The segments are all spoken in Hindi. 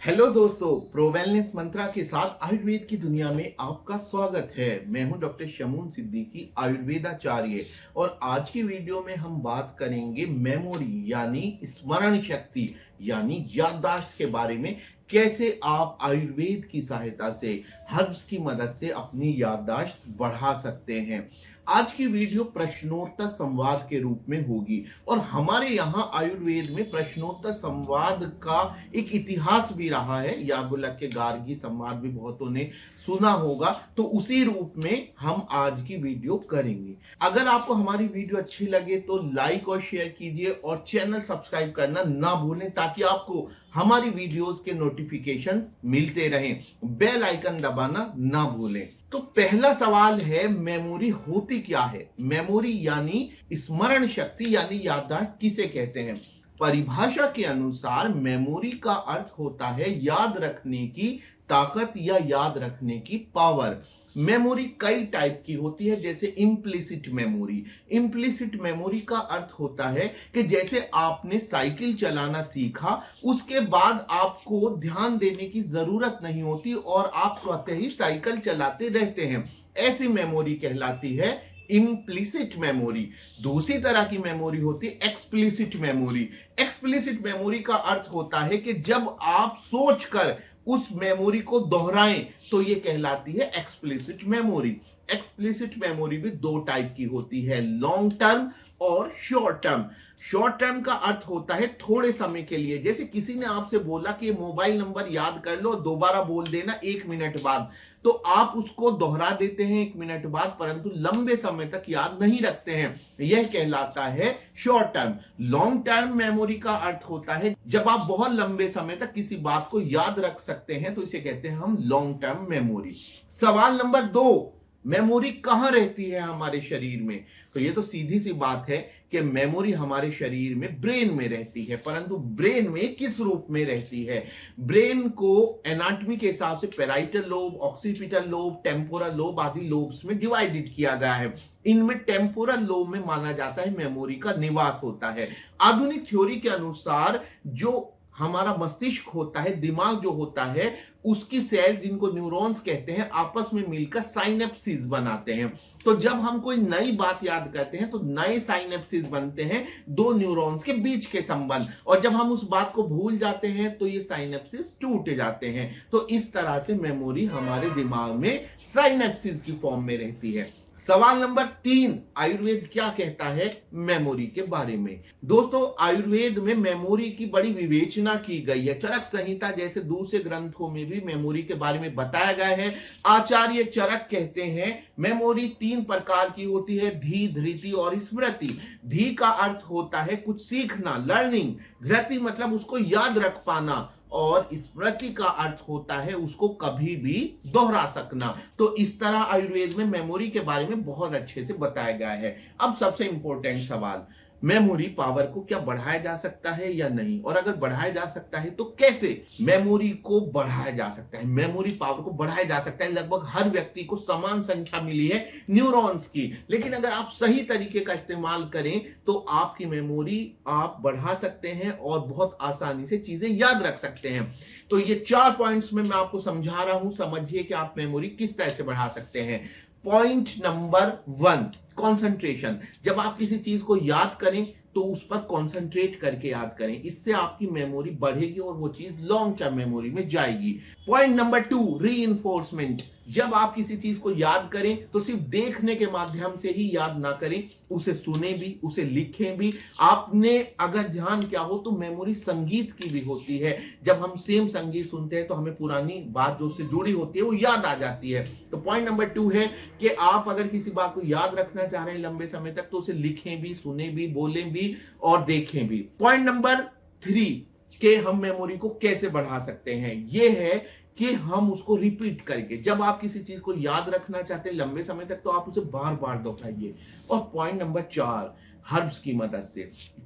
हेलो दोस्तों, प्रो वेलनेस मंत्रा के साथ आयुर्वेद की दुनिया में आपका स्वागत है। मैं हूं डॉक्टर शमून सिद्दीकी, आयुर्वेदाचार्य। और आज की वीडियो में हम बात करेंगे मेमोरी यानी स्मरण शक्ति यानी याददाश्त के बारे में। कैसे आप आयुर्वेद की सहायता से, हर्ब्स की मदद से अपनी याददाश्त बढ़ा सकते हैं। आज की वीडियो प्रश्नोत्तर संवाद के रूप में होगी और हमारे यहाँ आयुर्वेद में प्रश्नोत्तर संवाद का एक इतिहास भी रहा है। याज्ञवल्क्य के गार्गी संवाद भी बहुतों ने सुना होगा, तो उसी रूप में हम आज की वीडियो करेंगे। अगर आपको हमारी वीडियो अच्छी लगे तो लाइक और शेयर कीजिए और चैनल सब्सक्राइब करना ना भूलें, ताकि आपको हमारी वीडियोस के नोटिफिकेशंस मिलते रहें। बेल आइकन दबाना ना भूलें। तो पहला सवाल है, मेमोरी होती क्या है? मेमोरी यानी स्मरण शक्ति यानी याददाश्त किसे कहते हैं? परिभाषा के अनुसार मेमोरी का अर्थ होता है याद रखने की ताकत या याद रखने की पावर। मेमोरी कई टाइप की होती है, जैसे इम्प्लिसिट मेमोरी। इम्प्लिसिट मेमोरी का अर्थ होता है कि जैसे आपने साइकिल चलाना सीखा, उसके बाद आपको ध्यान देने की जरूरत नहीं होती और आप स्वतः ही साइकिल चलाते रहते हैं। ऐसी मेमोरी कहलाती है इम्प्लिसिट मेमोरी। दूसरी तरह की मेमोरी होती है एक्सप्लिसिट मेमोरी। एक्सप्लिसिट मेमोरी का अर्थ होता है कि जब आप सोचकर उस मेमोरी को दोहराएं तो ये कहलाती है एक्सप्लिसिट मेमोरी। एक्सप्लिसिट मेमोरी भी दो टाइप की होती है, लॉन्ग टर्म और शॉर्ट टर्म। शॉर्ट टर्म का अर्थ होता है थोड़े समय के लिए। जैसे किसी ने आपसे बोला कि मोबाइल नंबर याद कर लो, दोबारा बोल देना 1 मिनट बाद, तो आप उसको दोहरा देते हैं 1 मिनट बाद, परंतु लंबे समय तक याद नहीं रखते हैं। यह कहलाता है short term. Long term memory का अर्थ होता है जब आप बहुत लंबे समय तक किसी बात को याद रख सकते हैं, तो इसे कहते हैं हम लॉन्ग टर्म मेमोरी। सवाल नंबर 2, मेमोरी कहां रहती है हमारे शरीर में? तो ये तो सीधी सी बात है कि मेमोरी हमारे शरीर में ब्रेन में रहती है, परंतु ब्रेन में किस रूप में रहती है? ब्रेन को एनाटॉमी के हिसाब से parietal lobe, occipital lobe, temporal lobe आदि लोब्स में डिवाइडेड किया गया है। इनमें टेम्पोरल लोब में माना जाता है मेमोरी का निवास होता है। आधुनिक थ्योरी के अनुसार जो हमारा मस्तिष्क होता है, दिमाग जो होता है, उसकी सेल्स, जिनको न्यूरॉन्स कहते हैं, आपस में मिलकर साइनेप्सिस बनाते हैं। तो जब हम कोई नई बात याद करते हैं तो नए साइनेप्सिस बनते हैं, दो न्यूरॉन्स के बीच के संबंध, और जब हम उस बात को भूल जाते हैं तो ये साइनेप्सिस टूट जाते हैं। तो इस तरह से मेमोरी हमारे दिमाग में साइनेप्सिस की फॉर्म में रहती है। सवाल नंबर 3, आयुर्वेद क्या कहता है मेमोरी के बारे में? दोस्तों, आयुर्वेद में मेमोरी की बड़ी विवेचना की गई है। चरक संहिता जैसे दूसरे ग्रंथों में भी मेमोरी के बारे में बताया गया है। आचार्य चरक कहते हैं मेमोरी 3 प्रकार की होती है, धी, धृति और स्मृति। धी का अर्थ होता है कुछ सीखना, लर्निंग। धृति मतलब उसको याद रख पाना, और स्मृति का अर्थ होता है उसको कभी भी दोहरा सकना। तो इस तरह आयुर्वेद में मेमोरी के बारे में बहुत अच्छे से बताया गया है। अब सबसे इंपॉर्टेंट सवाल, मेमोरी पावर को क्या बढ़ाया जा सकता है या नहीं? और अगर बढ़ाया जा सकता है तो कैसे मेमोरी को बढ़ाया जा सकता है? मेमोरी पावर को बढ़ाया जा सकता है। लगभग हर व्यक्ति को समान संख्या मिली है न्यूरॉन्स की, लेकिन अगर आप सही तरीके का इस्तेमाल करें तो आपकी मेमोरी आप बढ़ा सकते हैं और बहुत आसानी से चीजें याद रख सकते हैं। तो ये 4 पॉइंट्स में मैं आपको समझा रहा हूं, समझिए कि आप मेमोरी किस तरह से बढ़ा सकते हैं। Point number 1, concentration. जब आप किसी चीज को याद करें तो उस पर कंसंट्रेट करके याद करें, इससे आपकी मेमोरी बढ़ेगी और वो चीज लॉन्ग टर्म मेमोरी में जाएगी। Point number 2, reinforcement. जब आप किसी चीज को याद करें तो सिर्फ देखने के माध्यम से ही याद ना करें, उसे सुने भी, उसे लिखें भी। आपने अगर ध्यान किया हो तो मेमोरी संगीत की भी होती है। जब हम सेम संगीत सुनते हैं तो हमें पुरानी बात जो उससे जुड़ी होती है वो याद आ जाती है। तो पॉइंट नंबर 2 है कि आप अगर किसी बात को याद रखना चाह रहे हैं लंबे समय तक तो उसे लिखें भी, सुने भी, बोलें भी और देखें भी। पॉइंट नंबर 3 के हम मेमोरी को कैसे बढ़ा सकते हैं, यह है कि हम उसको रिपीट करके, जब आप किसी चीज को याद रखना चाहते हैं लंबे समय तक तो आप उसे बार बार दोहराइए। और पॉइंट नंबर 4, हर्ब्स की मदद से।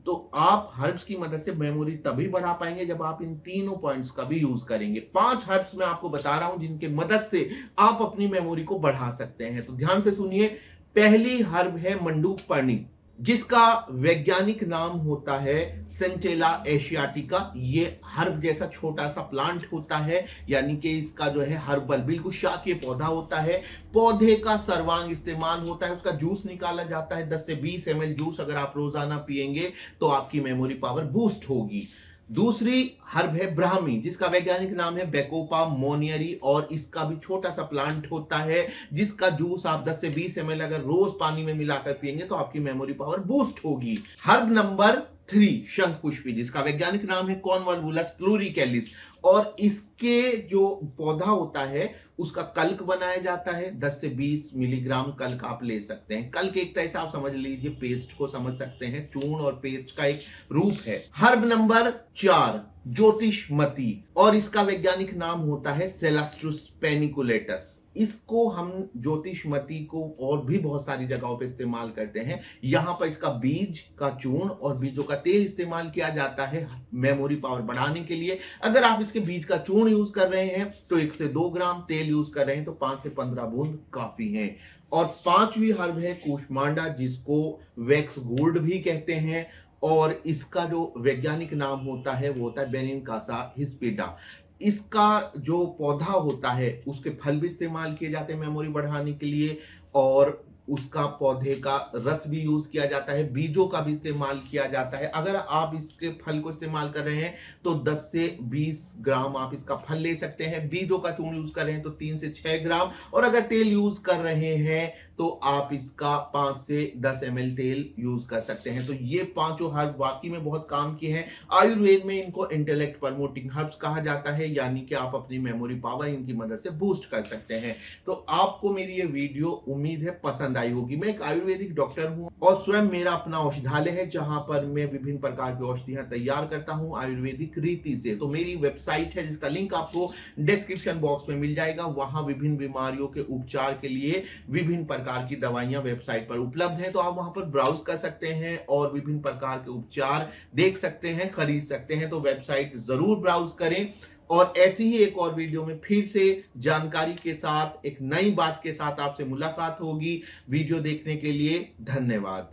तो आप हर्ब्स की मदद से मेमोरी तभी बढ़ा पाएंगे जब आप इन तीनों पॉइंट्स का भी यूज करेंगे। 5 हर्ब्स मैं आपको बता रहा हूं जिनके मदद से आप अपनी मेमोरी को बढ़ा सकते हैं, तो ध्यान से सुनिए। पहली हर्ब है मंडूक पर्णी। जिसका वैज्ञानिक नाम होता है सेंटेला एशियाटिका। ये हर्ब जैसा छोटा सा प्लांट होता है, यानी कि इसका जो है हर्बल बिल्कुल शाकीय पौधा होता है। पौधे का सर्वांग इस्तेमाल होता है, उसका जूस निकाला जाता है। 10 से 20 ml जूस अगर आप रोजाना पिएंगे तो आपकी मेमोरी पावर बूस्ट होगी। दूसरी हर्ब है ब्राह्मी, जिसका वैज्ञानिक नाम है बेकोपा मोनियरी, और इसका भी छोटा सा प्लांट होता है जिसका जूस आप 10 से 20 ml अगर रोज पानी में मिलाकर पिएंगे तो आपकी मेमोरी पावर बूस्ट होगी। हर्ब नंबर 3 शंखपुष्पी, जिसका वैज्ञानिक नाम है कॉनवॉल्वुलस प्लूरिकैलिस, और इसके जो पौधा होता है उसका कल्क बनाया जाता है। 10 से 20 मिलीग्राम कल्क आप ले सकते हैं। कल्क एक तरह से आप समझ लीजिए पेस्ट को समझ सकते हैं, चूर्ण और पेस्ट का एक रूप है। हर्ब नंबर 4 ज्योतिषमती, और इसका वैज्ञानिक नाम होता है सेलास्ट्रुस पेनिकुलेटस। इसको हम ज्योतिषमती को और भी बहुत सारी जगहों पे इस्तेमाल करते हैं। यहां पर इसका बीज का चूर्ण और बीजों का तेल इस्तेमाल किया जाता है मेमोरी पावर बढ़ाने के लिए। अगर आप इसके बीज का चूर्ण यूज कर रहे हैं तो 1 से 2 ग्राम, तेल यूज कर रहे हैं तो 5 से 15 बूंद काफी है। और 5वीं हर्ब है कूष्मांडा, जिसको वैक्स गोल्ड भी कहते हैं, और इसका जो वैज्ञानिक नाम होता है वो होता है बेनिनकासा हिस्पिडा। इसका जो पौधा होता है उसके फल भी इस्तेमाल किए जाते हैं मेमोरी बढ़ाने के लिए, और उसका पौधे का रस भी यूज किया जाता है, बीजों का भी इस्तेमाल किया जाता है। अगर आप इसके फल को इस्तेमाल कर रहे हैं तो 10 से 20 ग्राम आप इसका फल ले सकते हैं। बीजों का चूर्ण यूज कर रहे हैं तो 3 से 6 ग्राम, और अगर तेल यूज कर रहे हैं तो आप इसका 5 से 10 ml तेल यूज कर सकते हैं। तो ये पांचों हर्ब वाकई में बहुत काम की हैं। आयुर्वेद में इनको इंटेलेक्ट प्रमोटिंग हर्ब्स कहा जाता है, यानी कि आप अपनी मेमोरी पावर इनकी मदद से बूस्ट कर सकते हैं। तो आपको मेरी ये वीडियो उम्मीद है पसंद आई होगी। मैं एक आयुर्वेदिक डॉक्टर हूं और स्वयं मेरा अपना औषधालय है जहां पर मैं विभिन्न प्रकार की औषधियां तैयार करता हूं आयुर्वेदिक रीति से। तो मेरी वेबसाइट है जिसका लिंक आपको डिस्क्रिप्शन बॉक्स में मिल जाएगा। वहां विभिन्न बीमारियों के उपचार के लिए विभिन्न प्रकार की दवाइयां वेबसाइट पर उपलब्ध हैं, तो आप वहां पर ब्राउज कर सकते हैं और विभिन्न प्रकार के उपचार देख सकते हैं, खरीद सकते हैं। तो वेबसाइट जरूर ब्राउज करें, और ऐसी ही एक और वीडियो में फिर से जानकारी के साथ एक नई बात के साथ आपसे मुलाकात होगी। वीडियो देखने के लिए धन्यवाद।